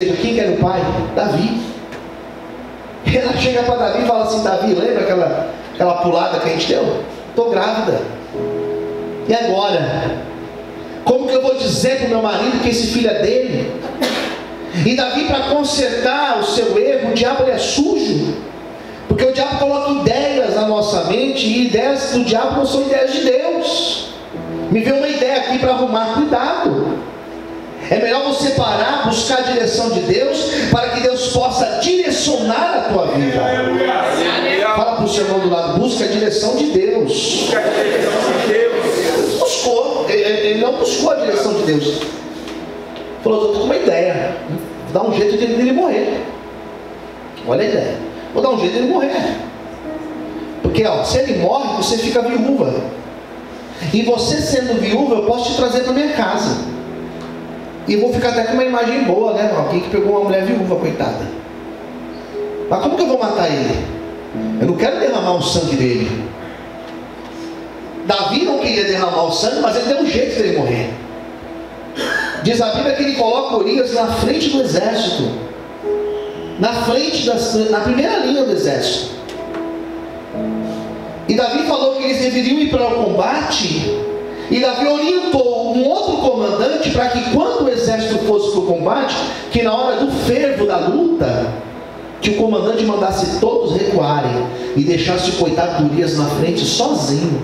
Quem que era o pai? Davi. Ela chega para Davi e fala assim: Davi, lembra aquela pulada que a gente deu? Estou grávida. E agora? Como que eu vou dizer para o meu marido que esse filho é dele? E Davi, para consertar o seu erro, o diabo ele é sujo. Porque o diabo coloca ideias na nossa mente, e ideias do diabo não são ideias de Deus. Me veio uma ideia aqui para arrumar, cuidado. É melhor você parar, buscar a direção de Deus, para que Deus possa direcionar a tua vida. Fala para o seu irmão do lado: busca a direção de Deus. Ele não buscou a direção de Deus. Falou: estou com uma ideia, vou dar um jeito de ele morrer. Olha a ideia, vou dar um jeito de ele morrer. Porque se ele morre, você fica viúva. E você sendo viúva, eu posso te trazer para minha casa. E vou ficar até com uma imagem boa, né? Alguém que pegou uma mulher viúva, coitada. Mas como que eu vou matar ele? Eu não quero derramar o sangue dele. Davi não queria derramar o sangue, mas ele deu um jeito de ele morrer. Diz a Bíblia que ele coloca Urias na frente do exército, na primeira linha do exército. E Davi falou que eles deveriam ir para o combate. E Davi orientou um outro comandante para que quando o exército fosse para o combate, que na hora do fervo da luta, que o comandante mandasse todos recuarem e deixasse o coitado de Urias na frente sozinho.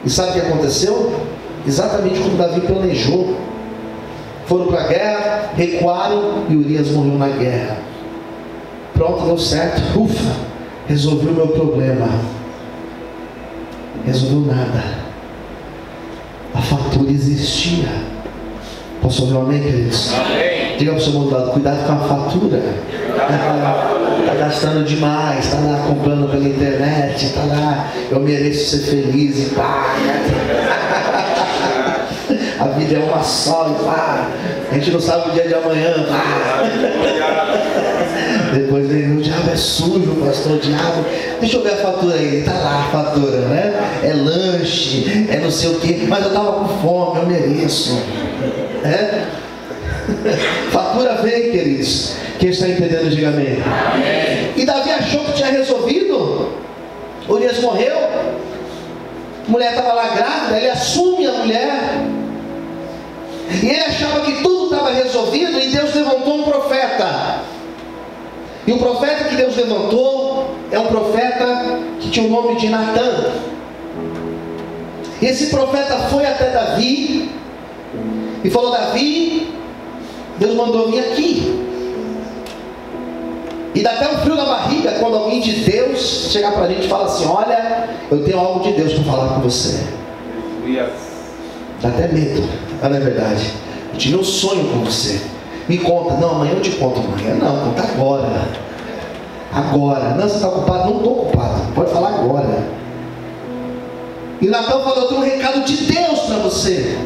E sabe o que aconteceu? Exatamente como Davi planejou. Foram para a guerra, recuaram e Urias morreu na guerra. Pronto, deu certo. Ufa, resolveu o meu problema. Resolveu nada. A fatura existia. Posso ouvir um amém, queridos? Amém. Diga para o seu irmão do lado: cuidado com a fatura. Está gastando demais, está lá comprando pela internet, está lá, eu mereço ser feliz e paga. A vida é uma só e pá. A gente não sabe o dia de amanhã. Depois vem: o diabo é sujo, pastor, o diabo. Deixa eu ver a fatura aí. Está lá a fatura, né? É lanche, é não sei o que. Mas eu estava com fome, eu mereço. Fatura vem, queridos. Quem está entendendo, diga amém. Amém. E Davi achou que tinha resolvido. Urias morreu. A mulher estava lá grávida. Ele assume a mulher. E ele achava que tudo estava resolvido. E Deus levantou um profeta. E o profeta que Deus levantou é um profeta que tinha o nome de Natã. E esse profeta foi até Davi e falou: Davi, Deus mandou vir aqui. E dá até um frio na barriga quando alguém de Deus chegar para a gente e fala assim: olha, eu tenho algo de Deus para falar com você. Dá até medo, não é verdade? Eu tive um sonho com você. Me conta. Não, amanhã eu te conto. Amanhã não, conta agora. Agora. Não, você está ocupado? Não estou ocupado. Pode falar agora. E o Natã falou: eu tenho um recado de Deus para você.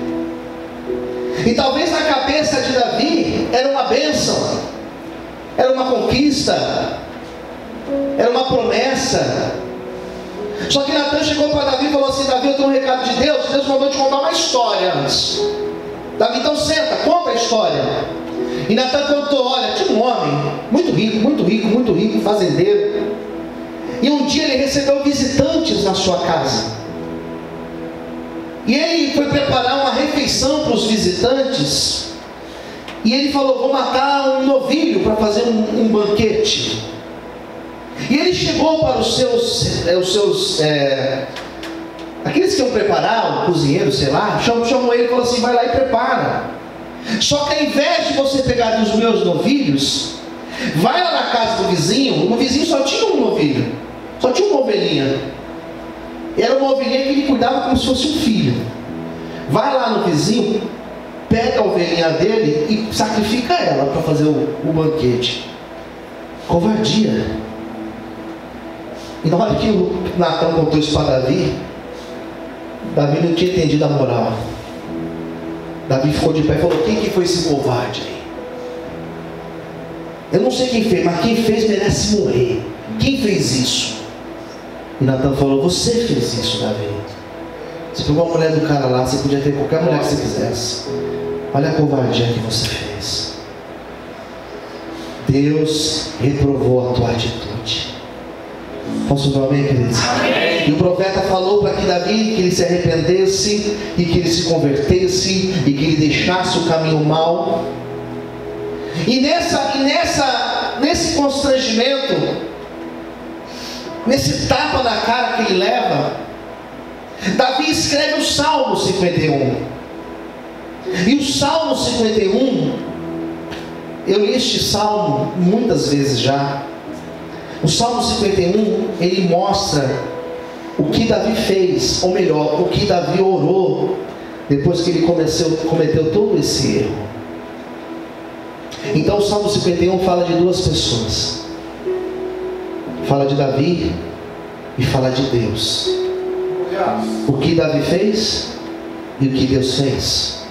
E talvez na cabeça de Davi era uma bênção, era uma conquista, era uma promessa. Só que Natã chegou para Davi e falou assim: Davi, eu tenho um recado de Deus. Deus mandou te contar uma história antes. Davi, então senta, conta a história. E Natã contou: olha, tinha um homem muito rico, fazendeiro. E um dia ele recebeu visitantes na sua casa. E ele foi preparar uma refeição para os visitantes. E ele falou: vou matar um novilho para fazer um banquete. E ele chegou para os seus aqueles que iam preparar, o cozinheiro, sei lá, chamou ele e falou assim: vai lá e prepara. Só que ao invés de você pegar dos meus novilhos, vai lá na casa do vizinho. O vizinho só tinha um novilho, só tinha uma ovelhinha. Era uma ovelhinha que ele cuidava como se fosse um filho. Vai lá no vizinho, pega a ovelhinha dele e sacrifica ela para fazer o banquete. Covardia. E na hora que o Natã contou isso para Davi, Davi não tinha entendido a moral. Davi ficou de pé e falou: quem que foi esse covarde aí? Eu não sei quem fez, mas quem fez merece morrer. Quem fez isso? E Natã falou: você fez isso, Davi. Você pegou a mulher do cara lá, você podia ter qualquer mulher que você quisesse. Olha a covardia que você fez. Deus reprovou a tua atitude. Posso dar um amém, queridos? Amém. E o profeta falou para que Davi, que ele se arrependesse, e que ele se convertesse, e que ele deixasse o caminho mau. E nesse constrangimento, nesse tapa na cara que ele leva, Davi escreve o Salmo 51. E o Salmo 51, eu li este salmo muitas vezes já. O Salmo 51, ele mostra o que Davi fez, ou melhor, o que Davi orou depois que ele cometeu todo esse erro. Então o Salmo 51 fala de duas pessoas. Fala de Davi e fala de Deus. O que Davi fez e o que Deus fez.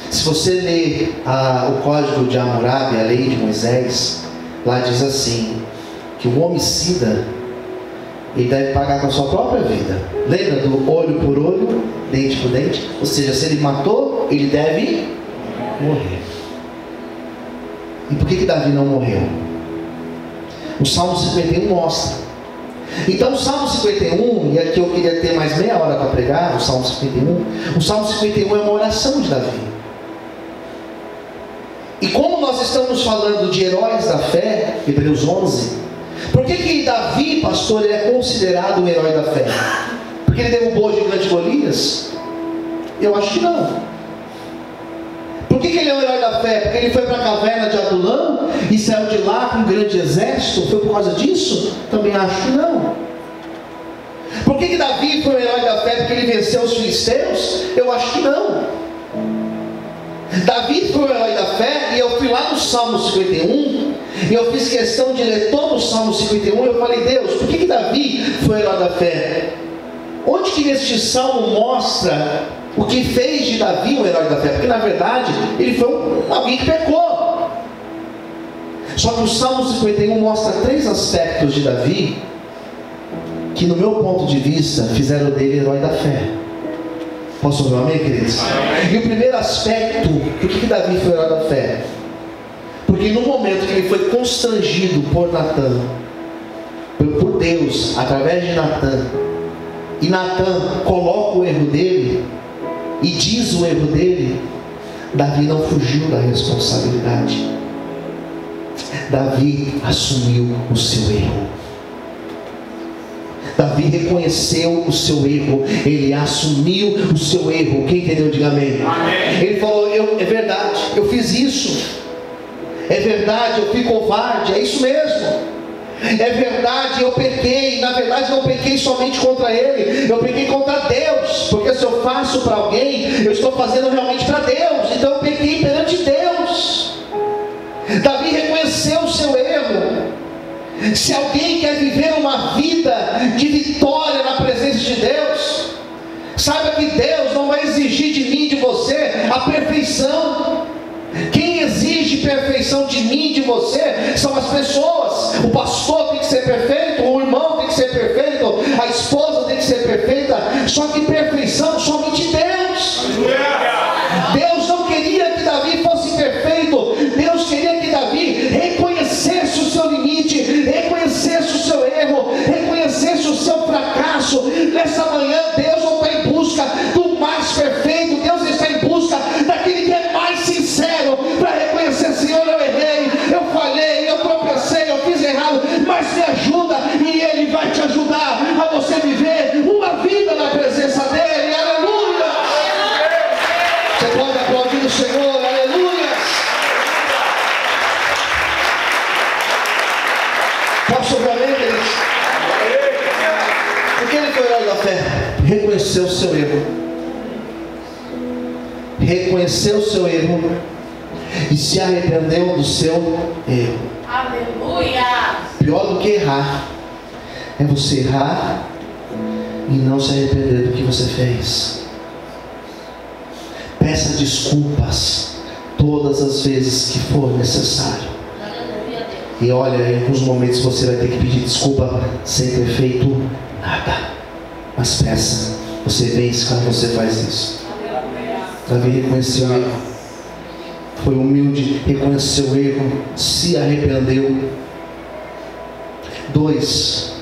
Se você ler o Código de Hammurabi, a lei de Moisés, lá diz assim, que o homicida, ele deve pagar com a sua própria vida. Lembra do olho por olho, dente por dente? Ou seja, se ele matou, ele deve morrer. E por que Davi não morreu? O Salmo 51 mostra. Então o Salmo 51, e aqui eu queria ter mais meia hora para pregar, o Salmo 51. O Salmo 51 é uma oração de Davi. E como nós estamos falando de heróis da fé, Hebreus 11, por que Davi, pastor, ele é considerado um herói da fé? Porque ele derrubou o gigante Golias? Eu acho que não. Por que ele é um herói da fé? Porque ele foi para a caverna de Adulão e saiu de lá com um grande exército? Foi por causa disso? Também acho que não. Por que Davi foi um herói da fé? Porque ele venceu os filisteus? Eu acho que não. Davi foi um herói da fé, e eu fui lá no Salmo 51, e eu fiz questão de ler todo o Salmo 51, e eu falei, Deus, por que Davi foi um herói da fé? Onde que neste Salmo mostra o que fez de Davi um herói da fé? Porque na verdade, ele foi alguém que pecou. Só que o Salmo 51 mostra 3 aspectos de Davi, que no meu ponto de vista, fizeram dele herói da fé. Posso ouvir um amém, queridos? Amém. E o primeiro aspecto, por que Davi foi herói da fé? Porque no momento que ele foi constrangido por Natã, por Deus, através de Natã, e Natã coloca o erro dele, e diz o erro dele, Davi não fugiu da responsabilidade. Davi assumiu o seu erro. Davi reconheceu o seu erro, ele assumiu o seu erro. Quem entendeu, diga amém. Amém. Ele falou, é verdade, eu fiz isso, é verdade, eu fui covarde, é isso mesmo, é verdade, eu pequei. Na verdade não pequei somente contra ele, eu pequei contra Deus, porque se eu faço para alguém, eu estou fazendo realmente para Deus, então eu pequei perante Deus. Davi reconheceu o seu erro. Se alguém quer viver uma vida de vitória na presença de Deus, saiba que Deus não vai exigir de mim e de você a perfeição. Quem exige perfeição de mim e de você são as pessoas. O pastor tem que ser perfeito, o irmão tem que ser perfeito, a esposa tem que ser perfeita. Só que perfeição somente Deus. Deus não queria que Davi fosse perfeito. Deus queria que Davi reconhecesse o seu limite, reconhecesse o seu erro, reconhecesse o seu fracasso. Nessa manhã Deus não está em busca do mais perfeito, Deus está em busca daquele que é mais sincero, para reconhecer, Senhor, eu errei, eu falhei, eu tropecei, eu fiz errado, mas me ajuda, e Ele vai te ajudar a você viver uma vida na presença dEle. Aleluia! Você pode aplaudir o Senhor, aleluia! Posso ouvir amém, queridos? Por que ele foi herói da fé? Reconheceu o seu erro. Reconheceu o seu erro e se arrependeu do seu erro. Aleluia! Pior do que errar é você errar e não se arrepender do que você fez. Peça desculpas todas as vezes que for necessário. E olha, em alguns momentos você vai ter que pedir desculpa sem ter feito nada. Mas peça, você vence quando você faz isso. Davi reconheceu o erro. foi humilde, reconheceu o erro, se arrependeu. 2,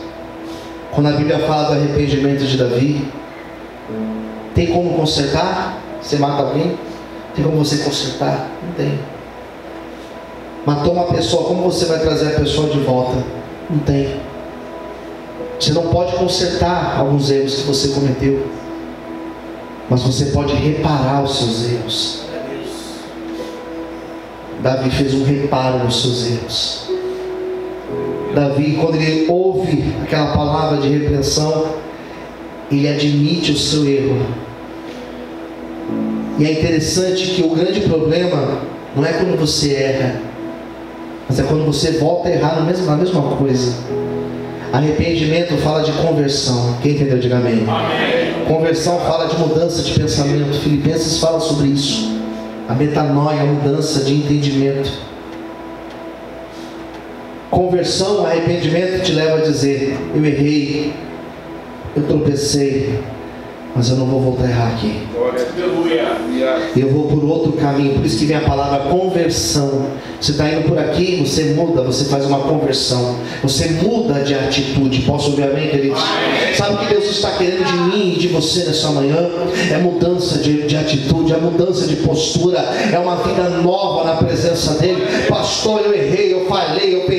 quando a Bíblia fala do arrependimento de Davi, tem como consertar? Você mata alguém? Tem como você consertar? Não tem. Matou uma pessoa, como você vai trazer a pessoa de volta? Não tem. Você não pode consertar alguns erros que você cometeu, mas você pode reparar os seus erros. Davi fez um reparo nos seus erros. Davi, quando ele ouve aquela palavra de repreensão, ele admite o seu erro. E é interessante que o grande problema não é quando você erra, mas é quando você volta a errar na mesma coisa. Arrependimento fala de conversão. Quem entendeu, diga amém. Amém. Conversão fala de mudança de pensamento. Filipenses fala sobre isso. A metanoia, a mudança de entendimento. Conversão, arrependimento te leva a dizer: eu errei, eu tropecei, mas eu não vou voltar a errar aqui. Eu vou por outro caminho. Por isso que vem a palavra conversão. Você está indo por aqui, você muda, você faz uma conversão, você muda de atitude. Posso ouvir amém, queridos? Sabe o que Deus está querendo de mim e de você nessa manhã? É mudança de atitude, é mudança de postura, é uma vida nova na presença dele. Pastor, eu errei, eu falhei, eu perdi.